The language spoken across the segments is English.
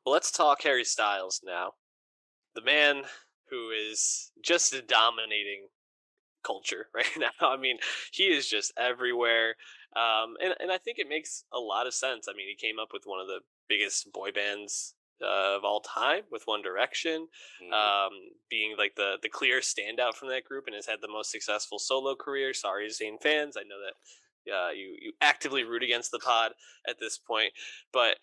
Well, let's talk Harry Styles now. The man who is just dominating culture right now. I mean, he is just everywhere. And I think it makes a lot of sense. I mean, he came up with one of the biggest boy bands of all time with One Direction, Hmm. being like the clear standout from that group, and has had the most successful solo career. Sorry, Zayn fans. I know that you actively root against the pod at this point, but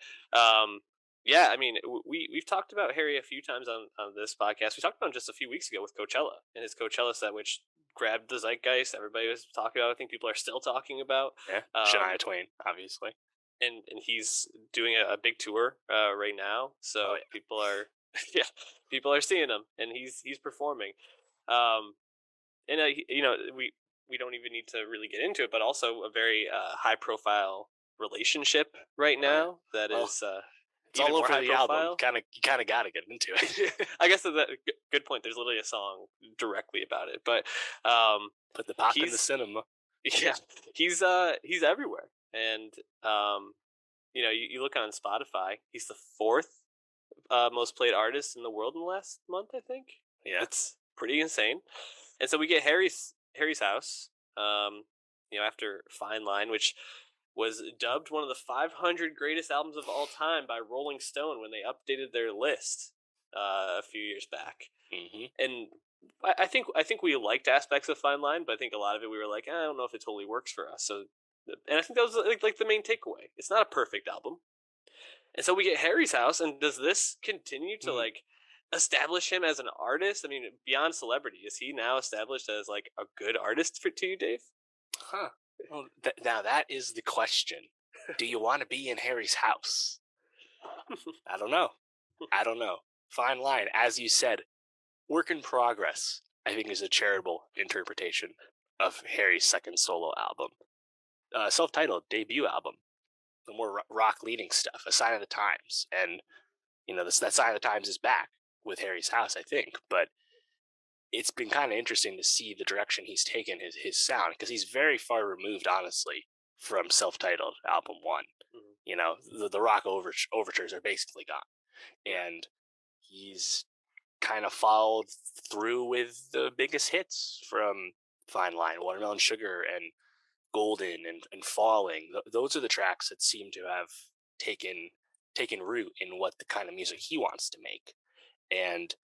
yeah, I mean, we've talked about Harry a few times on this podcast. We talked about him just a few weeks ago with Coachella and his Coachella set, which grabbed the zeitgeist. Everybody was talking about. I think people are still talking about. Yeah, Um, Shania Twain, obviously. and he's doing a big tour right now, Oh so yeah. people are yeah, people are seeing him, and he's performing. Um, and we don't even need to really get into it, but also a very high profile relationship right Oh yeah. now that Well, is it's even all more over high the album. profile. You kind of got to get into it. I guess that's a good point. There's literally a song directly about it, but um, Put the pop in the he's cinema. yeah, he's everywhere, and um, you look on Spotify, he's the fourth most played artist in the world in the last month. I think Yeah. that's pretty insane. And so we get Harry's house, after Fine Line, which was dubbed one of the 500 greatest albums of all time by Rolling Stone when they updated their list a few years back. Hmm. And I think we liked aspects of Fine Line, but I think a lot of it we were like, I don't know if it totally works for us. So, and I think that was like the main takeaway. It's not a perfect album, and so we get Harry's house, and does this continue to Mm. like establish him as an artist? I mean, beyond celebrity, is he now established as like a good artist for to you, Dave? Huh. Well, now that is the question. Do you want to be in Harry's house? I don't know. I don't know. Fine line, as you said. Work in progress, I think, is a charitable interpretation of Harry's second solo album. Self-titled debut album, the more rock leaning stuff, a sign of the times. And, that sign of the times is back with Harry's house, I think. But it's been kind of interesting to see the direction he's taken his sound, because he's very far removed, honestly, from self-titled album one. Mhm. The rock overtures are basically gone. Yeah, And he's kind of followed through with the biggest hits from Fine Line, Watermelon Sugar, and Golden, and Falling. Those are the tracks that seem to have taken taken root in what the kind of music he wants to make. And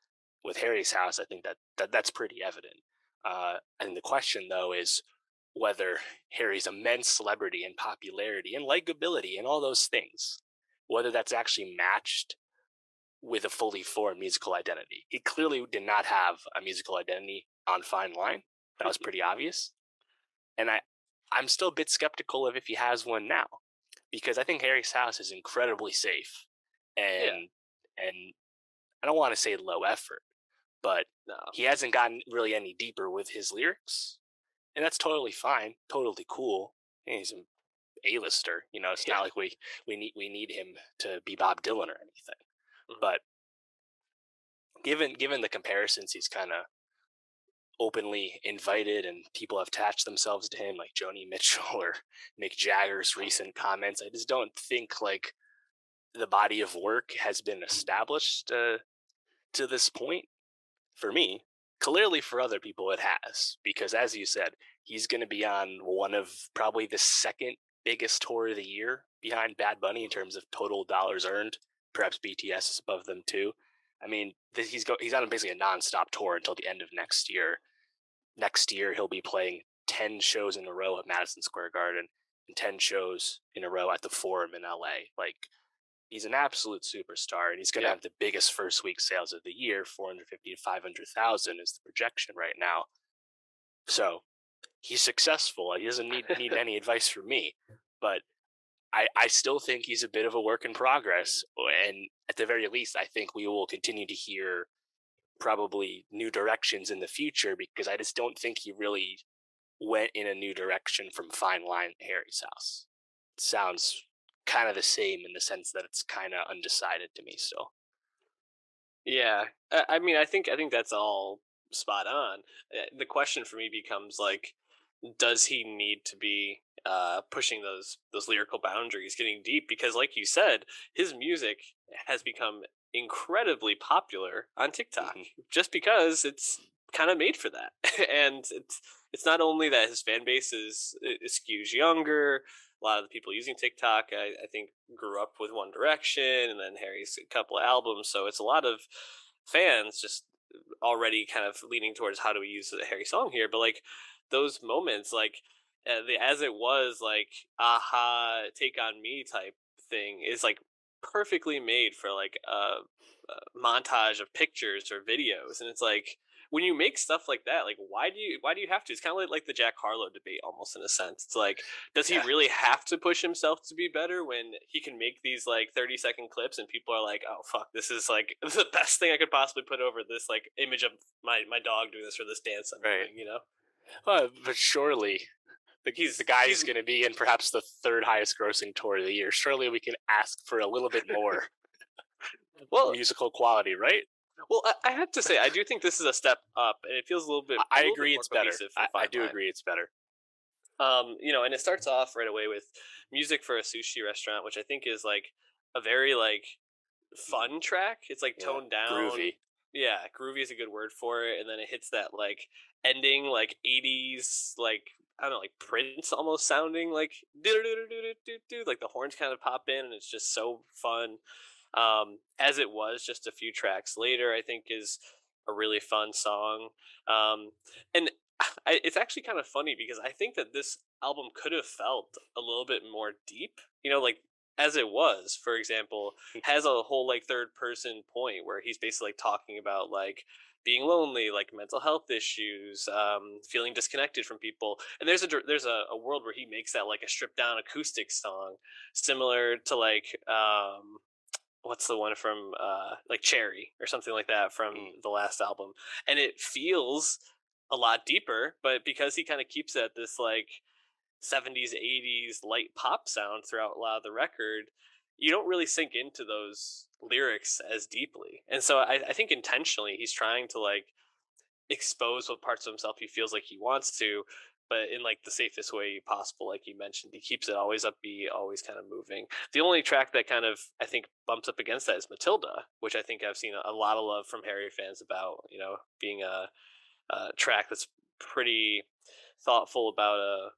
with Harry's house, I think that's pretty evident. And the question, though, is whether Harry's immense celebrity and popularity and likability and all those things, whether that's actually matched with a fully formed musical identity. He clearly did not have a musical identity on Fine Line. That was pretty obvious. And I'm still a bit skeptical of if he has one now, because I think Harry's house is incredibly safe, yeah, and I don't want to say low effort, but no, he hasn't gotten really any deeper with his lyrics, and that's totally fine, totally cool. And he's an A-lister, It's yeah, not like we need him to be Bob Dylan or anything. mhm. But given the comparisons he's kind of openly invited, and people have attached themselves to him, like Joni Mitchell or Mick Jagger's recent comments, I just don't think like the body of work has been established to this point for me. Clearly, for other people, it has, because as you said, he's going to be on one of probably the second biggest tour of the year behind Bad Bunny in terms of total dollars earned. Perhaps BTS is above them too. I mean, he's on basically a nonstop tour until the end of next year. Next year, he'll be playing 10 shows in a row at Madison Square Garden and 10 shows in a row at the Forum in LA. Like, he's an absolute superstar, and he's going to Yeah. have the biggest first week sales of the year. 450 to 500,000 is the projection right now. So he's successful. He doesn't need any advice from me, but I still think he's a bit of a work in progress. And at the very least, I think we will continue to hear probably new directions in the future, because I just don't think he really went in a new direction from Fine Line to Harry's house. It sounds kind of the same in the sense that it's kind of undecided to me still. Yeah, I mean, I think that's all spot on. The question for me becomes like, does he need to be pushing those lyrical boundaries, getting deep? Because, like you said, his music has become incredibly popular on TikTok Hmm. just because it's kind of made for that, and it's not only that his fan base is skews younger. A lot of the people using TikTok, I think, grew up with One Direction and then Harry's couple of albums, so it's a lot of fans just already kind of leaning towards how do we use a Harry song here, but like those moments, like the as it was, like aha, take on me type thing is like perfectly made for like a montage of pictures or videos, and it's like when you make stuff like that, like why do you have to? It's kind of like the Jack Harlow debate, almost in a sense. It's like, does he Yeah, really have to push himself to be better when he can make these like 30-second clips and people are like, oh fuck, this is like the best thing I could possibly put over this like image of my dog doing this or this dance I'm right. doing, you know? But surely the guy is He's going to be in perhaps the third highest grossing tour of the year. Surely we can ask for a little bit more well, musical quality, right? I have to say I do think this is a step up, and it feels a I little bit agree more it's better. cohesive from I Fine do Line. agree it's better. And it starts off right away with music for a sushi restaurant, which I think is like a very like Mhm. fun track. It's like Yeah, toned down. groovy. Yeah, groovy is a good word for it. And then it hits that like ending like 80s like I don't know, like Prince almost sounding like do like the horns kind of pop in and it's just so fun. As it was just a few tracks later, I think is a really fun song. And it's actually kind of funny because I think that this album could have felt a little bit more deep. Like as it was, for example, has a whole like third person point where he's basically like talking about like being lonely, like mental health issues, feeling disconnected from people. And there's a world where he makes that like a stripped down acoustic song, similar to like what's the one from like Cherry or something like that from Mm. the last album, and it feels a lot deeper, but because he kind of keeps it at this like 70s 80s light pop sound throughout a lot of the record, you don't really sink into those lyrics as deeply. And so I think intentionally he's trying to like expose what parts of himself he feels like he wants to, but in like the safest way possible. Like you mentioned, he keeps it always upbeat, always kind of moving. The only track that kind of I think bumps up against that is Matilda, which I think I've seen a lot of love from Harry fans about, being a track that's pretty thoughtful about a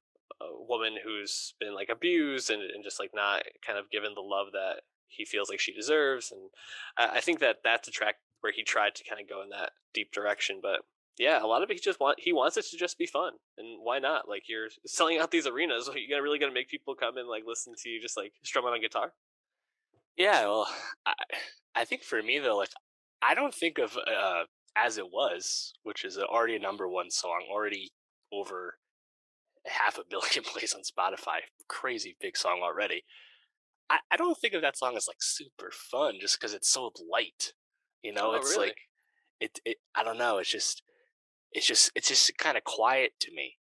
woman who's been like abused and just like not kind of given the love that he feels like she deserves. And I think that that's a track where he tried to kind of go in that deep direction. But yeah, a lot of it he wants it to just be fun, and why not? Like you're selling out these arenas, you're really gonna make people come and like listen to you just like strum on a guitar. Yeah, well, I, I think for me though, like I don't think of as it was, which is already a number one song, already over half a billion plays on Spotify. Crazy big song already. I don't think of that song as like super fun just because it's so light. Oh, It's really? like it. I don't know. It's just kind of quiet to me.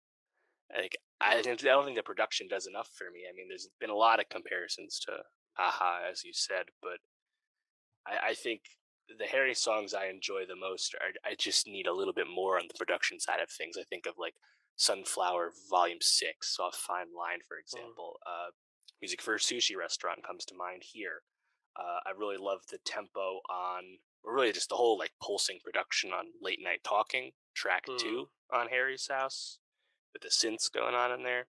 Like Hmm. I don't think the production does enough for me. I mean, there's been a lot of comparisons to Aha, as you said, but I think the Harry songs I enjoy the most are I just need a little bit more on the production side of things. I think of like Sunflower Volume 6 off Fine Line, for Hmm. example. Music for a Sushi Restaurant comes to mind here. I really love the tempo on, or really just the whole like pulsing production on Late Night Talking, track Hmm. 2 on Harry's House, with the synths going on in there.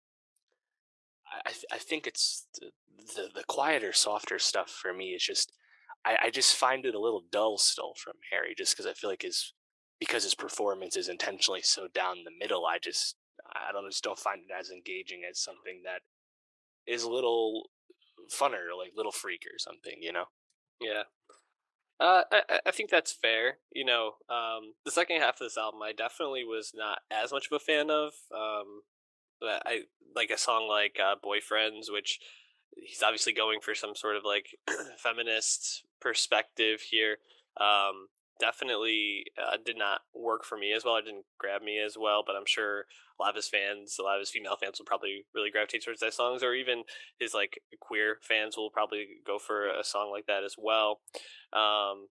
I think it's the quieter, softer stuff for me is just I just find it a little dull still from Harry, just because I feel like because his performance is intentionally so down the middle. I just don't find it as engaging as something that is a little funner, like Little Freak or something. Yeah. I think that's fair. The second half of this album, I definitely was not as much of a fan of. But I like a song like "Boyfriends," which he's obviously going for some sort of like feminist perspective here. Um, Definitely did not work for me as well. It didn't grab me as well, but I'm sure a lot of his female fans will probably really gravitate towards that songs, or even his like queer fans will probably go for a song like that as well. Um,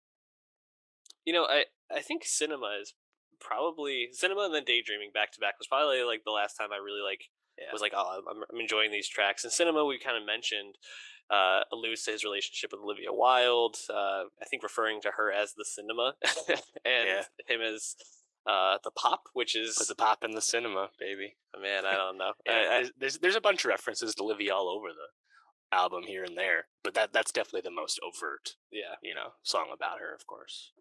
I think cinema is probably Cinema and then Daydreaming back to back was probably like the last time I really like Yeah, was like, oh, I'm enjoying these tracks. And Cinema, we kind of mentioned, alludes to his relationship with Olivia Wilde. I think referring to her as the Cinema and yeah. him as the Pop, which Put is the pop in the cinema, baby. man, I don't know. Yeah, there's a bunch of references to Livy all over the album here and there, but that's definitely the most overt, Yeah, song about her, of course.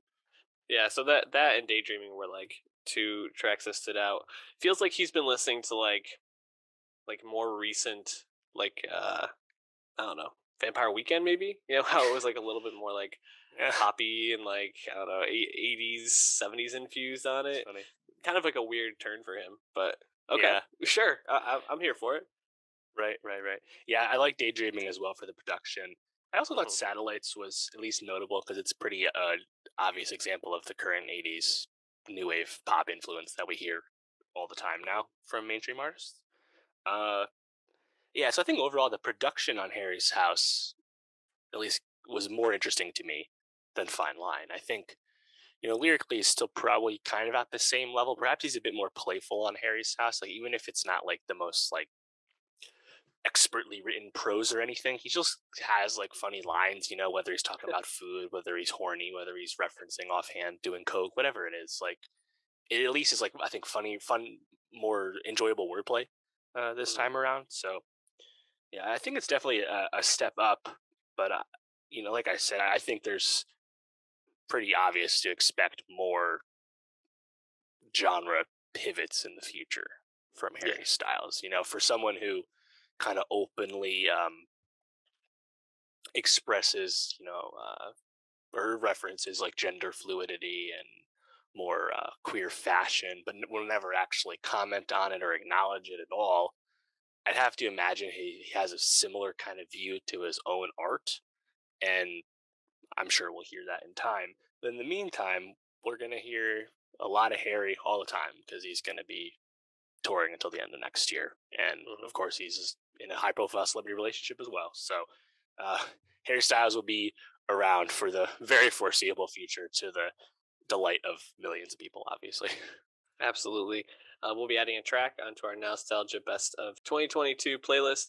yeah. So that and Daydreaming were like two tracks that stood out. Feels like he's been listening to like more recent like I don't know, Vampire Weekend maybe. You know how it was like a little bit more like Yeah, poppy and like I don't know, 80s, 70s infused on it's it. funny. Kind of like a weird turn for him, but okay, Yeah, sure, I'm here for it. right. Yeah, I like Daydreaming as well for the production. I also thought Hmm. Satellites was at least notable because it's pretty obvious example of the current '80s new wave pop influence that we hear all the time now from mainstream artists. Uh, yeah, so I think overall the production on Harry's House at least was more interesting to me than Fine Line. I think lyrically he's still probably kind of at the same level. Perhaps he's a bit more playful on Harry's House. Like even if it's not like the most like expertly written prose or anything, he just has like funny lines. Whether he's talking about food, whether he's horny, whether he's referencing offhand doing coke, whatever it is. Like it at least is like I think funny, fun, more enjoyable wordplay this Hmm. time around. So yeah, I think it's definitely a step up. But like I said, I think there's pretty obvious to expect more genre pivots in the future from Yeah. Harry Styles. For someone who kind of openly expresses, or references like gender fluidity and more queer fashion, but will never actually comment on it or acknowledge it at all. I'd have to imagine he has a similar kind of view to his own art, and I'm sure we'll hear that in time. But in the meantime, we're going to hear a lot of Harry all the time because he's going to be touring until the end of next year. And Hmm. of course, he's in a high profile celebrity relationship as well. So uh, Harry Styles will be around for the very foreseeable future to the delight of millions of people, obviously. Absolutely. We'll be adding a track onto our Nostalgia Best of 2022 playlist.